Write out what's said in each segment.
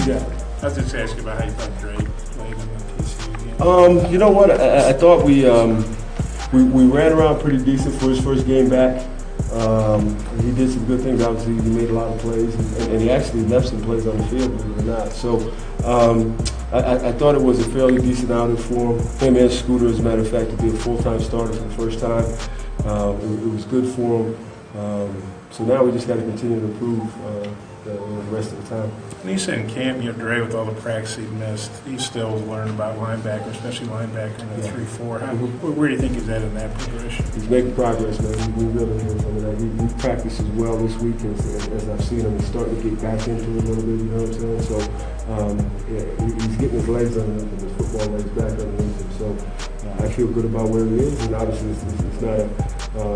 Yeah. I was just asking about how you thought Drake played in the TCU game. You know what? I thought we ran around pretty decent for his first game back. He did some good things. Obviously, he made a lot of plays, and he actually left some plays on the field, believe it or not. So I thought it was a fairly decent outing for him. Him and Scooter, as a matter of fact, to be a full-time starter for the first time. It was good for him. So now we just got to continue to improve the rest of the time. And you said in camp, Dre, with all the practice he missed, he still was learning about linebacker, especially linebacker in the 3-4. Where do you think he's at in that progression? He's making progress, man. We really hear from that. He practiced as well this week as I've seen him. He's starting to get back into it a little bit, you know what I'm saying? So he's getting his legs underneath him, his football legs back underneath him. So I feel good about where he is, and obviously it's not a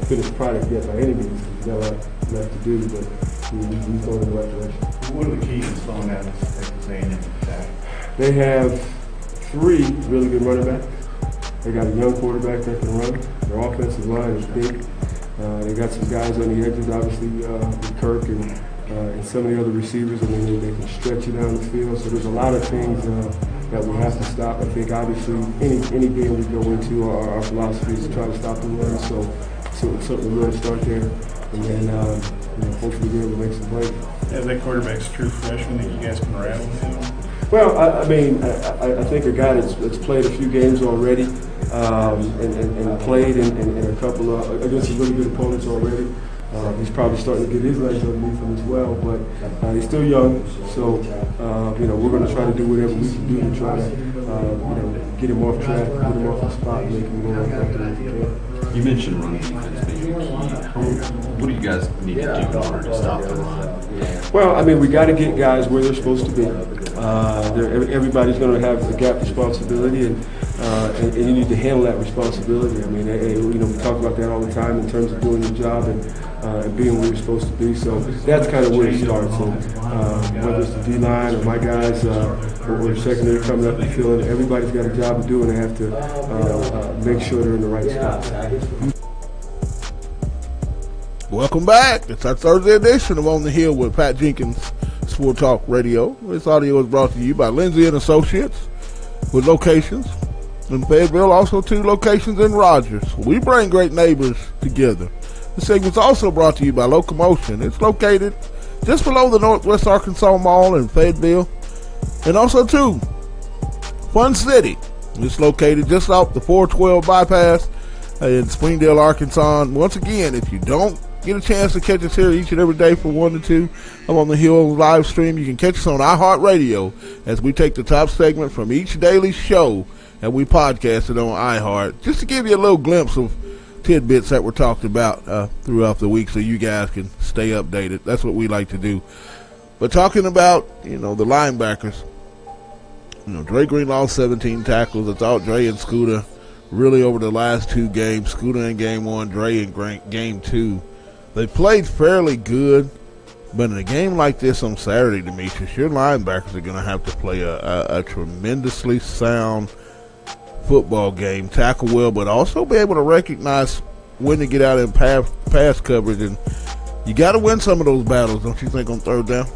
finished product yet by any means. He's got a lot left to do, but he's going in the right direction. What are the keys to slowing down Texas A&M attack? They have 3 really good running backs. They got a young quarterback that can run. Their offensive line is big. They got some guys on the edges, obviously, with Kirk and some of the other receivers. I mean, they can stretch you down the field. So there's a lot of things that we have to stop. I think, obviously, any game we go into, our philosophy is to try to stop the run. So certainly we're going to start there. And then hopefully be able to make some plays. As that quarterback's true freshman, think you guys can rattle him? Well, I think a guy that's played a few games already and played in a couple of against some really good opponents already. He's probably starting to get his legs underneath him as well, but he's still young. So we're going to try to do whatever we can do to try to get him off track, get him off the spot, and make him more effective if we can. You mentioned running defense being key. What do you guys need to do in order to stop the run? Well, I mean, we got to get guys where they're supposed to be. Everybody's going to have a gap responsibility, and you need to handle that responsibility. I mean, we talk about that all the time in terms of doing your job and being where you're supposed to be. So that's kind of where it starts. And whether it's the D-line or my guys or the secondary coming up and filling, everybody's got a job to do, and they have to make sure they're in the right spot. Welcome back. It's our Thursday edition of On the Hill with Pat Jenkins, Sport Talk Radio. This audio is brought to you by Lindsay and Associates with locations in Fayetteville, also 2 locations in Rogers. We bring great neighbors together. The segment's also brought to you by Locomotion. It's located just below the Northwest Arkansas Mall in Fayetteville. And also, too, Fun City. It's located just off the 412 bypass in Springdale, Arkansas. And once again, if you don't get a chance to catch us here each and every day from 1 to 2 up on the Hill live stream, you can catch us on iHeartRadio as we take the top segment from each daily show and we podcast it on iHeart, just to give you a little glimpse of tidbits that were talked about throughout the week so you guys can stay updated. That's what we like to do. But talking about, the linebackers, Dre Greenlaw, 17 tackles. I thought Dre and Scooter really over the last 2 games, Scooter in game 1, Dre in game 2, they played fairly good. But in a game like this on Saturday, Demetrius, your linebackers are going to have to play a tremendously sound football game, tackle well, but also be able to recognize when to get out in pass coverage. And you got to win some of those battles, don't you think, on 3rd down?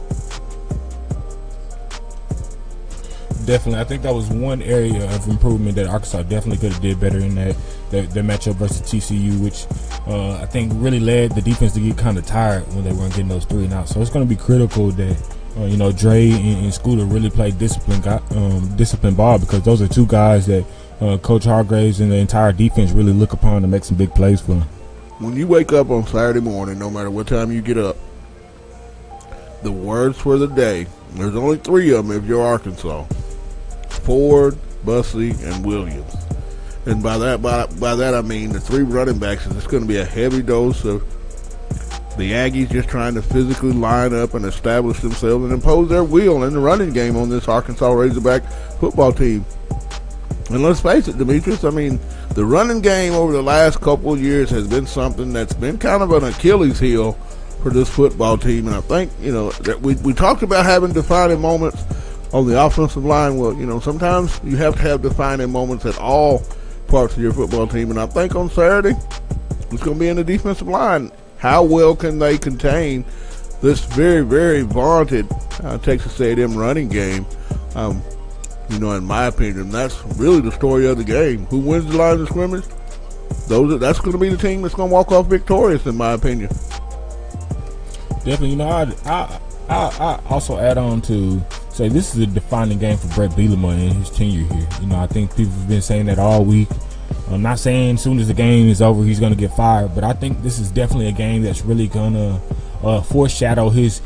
Definitely. I think that was one area of improvement that Arkansas definitely could have did better in that matchup versus TCU, which I think really led the defense to get kind of tired when they weren't getting those 3 and out. So it's going to be critical that Dre and Scooter really play disciplined ball, because those are 2 guys that Coach Hargreaves and the entire defense really look upon to make some big plays for them. When you wake up on Saturday morning, no matter what time you get up, the words for the day, there's only 3 of them if you're Arkansas: Ford, Bussey, and Williams. And by that I mean the 3 running backs. It's going to be a heavy dose of the Aggies just trying to physically line up and establish themselves and impose their will in the running game on this Arkansas Razorback football team. And let's face it, Demetrius, I mean, the running game over the last couple of years has been something that's been kind of an Achilles heel for this football team. And I think, that we talked about having defining moments on the offensive line, well, sometimes you have to have defining moments at all parts of your football team. And I think on Saturday, it's going to be in the defensive line. How well can they contain this very, very vaunted Texas A&M running game? In my opinion, that's really the story of the game. Who wins the line of scrimmage? That's going to be the team that's going to walk off victorious, in my opinion. Definitely. I also add on to say this is a defining game for Brett Bielema in his tenure here. I think people have been saying that all week. I'm not saying as soon as the game is over he's going to get fired, but I think this is definitely a game that's really going to foreshadow his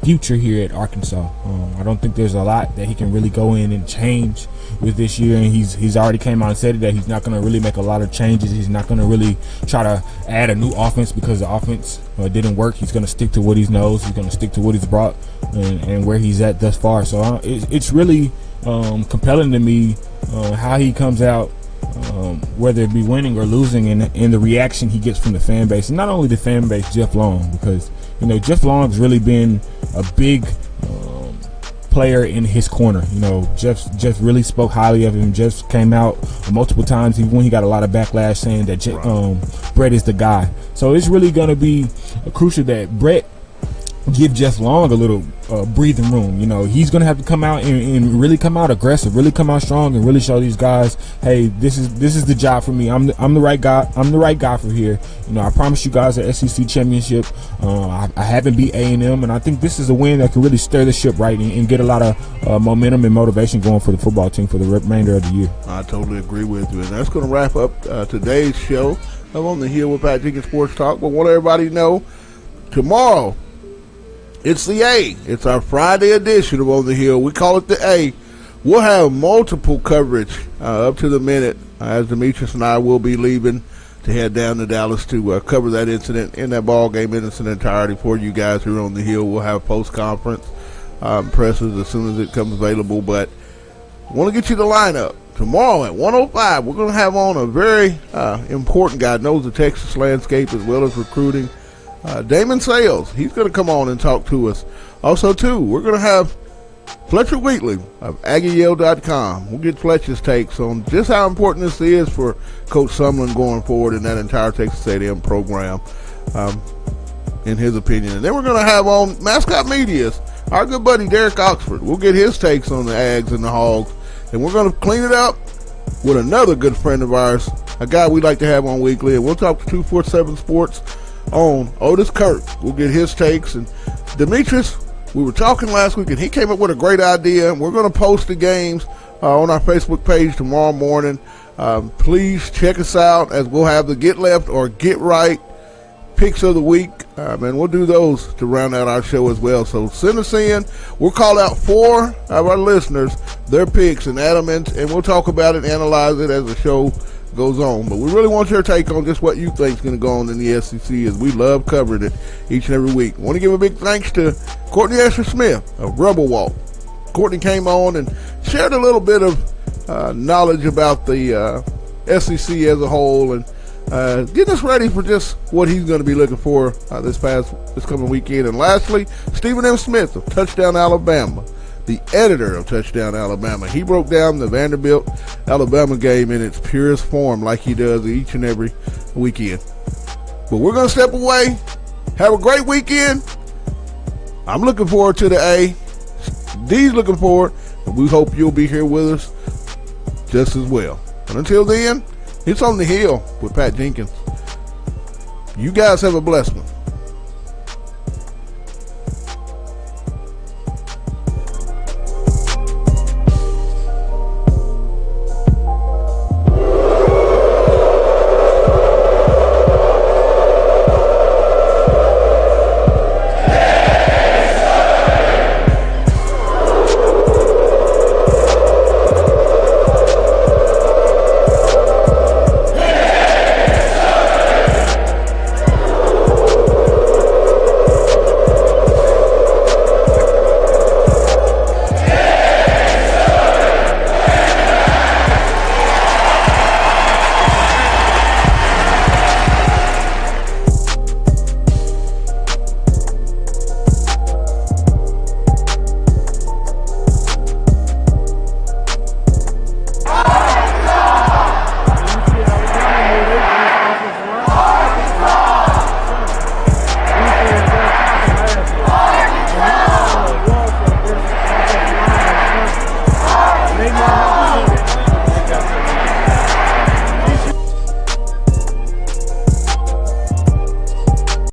future here at Arkansas. I don't think there's a lot that he can really go in and change with this year, and he's already came out and said that he's not going to really make a lot of changes. He's not going to really try to add a new offense because the offense didn't work. He's going to stick to what he knows. He's going to stick to what he's brought and where he's at thus far. So it's really compelling to me how he comes out, whether it be winning or losing, and the reaction he gets from the fan base. And not only the fan base, Jeff Long, because Jeff Long's really been a big player in his corner. Jeff really spoke highly of him. Jeff came out multiple times, even when he got a lot of backlash, saying that Brett is the guy. So it's really going to be crucial that Brett give Jeff Long a little breathing room. He's going to have to come out and really come out aggressive, really come out strong, and really show these guys, hey, this is the job for me. I'm the right guy. I'm the right guy for here. I promise you guys an SEC championship. I haven't beat A&M, and I think this is a win that can really stir the ship right and get a lot of momentum and motivation going for the football team for the remainder of the year. I totally agree with you, and that's going to wrap up today's show of On the Hill with Pat Jenkins Sports Talk. But want everybody to know, tomorrow, it's the A. It's our Friday edition of On the Hill. We call it the A. We'll have multiple coverage up to the minute as Demetrius and I will be leaving to head down to Dallas to cover that incident in that ball game in its entirety for you guys here on the Hill. We'll have post-conference presses as soon as it comes available. But I want to get you the lineup. Tomorrow at 1:05, we're going to have on a very important guy, knows the Texas landscape as well as recruiting. Damon Sales, he's going to come on and talk to us. Also, too, we're going to have Fletcher Wheatley of AggieYale.com. We'll get Fletcher's takes on just how important this is for Coach Sumlin going forward in that entire Texas A&M program, in his opinion. And then we're going to have on Mascot Media's, our good buddy Derek Oxford. We'll get his takes on the Ags and the Hogs. And we're going to clean it up with another good friend of ours, a guy we like to have on weekly. And we'll talk to 247 Sports on Otis Kirk. We'll get his takes. And Demetrius, we were talking last week, and he came up with a great idea. And we're going to post the games on our Facebook page tomorrow morning. Please check us out as we'll have the Get Left or Get Right picks of the week. And we'll do those to round out our show as well. So send us in. We'll call out 4 of our listeners, their picks, and add them in, and we'll talk about it and analyze it as the show goes on. But we really want your take on just what you think is going to go on in the SEC, as we love covering it each and every week. I want to give a big thanks to Courtney Asher-Smith of Rebel Walk. Courtney came on and shared a little bit of knowledge about the SEC as a whole, and getting us ready for just what he's going to be looking for this coming weekend. And lastly, Stephen M. Smith of Touchdown Alabama, the editor of Touchdown Alabama. He broke down the Vanderbilt Alabama game in its purest form like he does each and every weekend. But we're going to step away. Have a great weekend. I'm looking forward to the A. D's looking forward. And we hope you'll be here with us just as well. And until then, it's On the Hill with Pat Jenkins. You guys have a blessed one.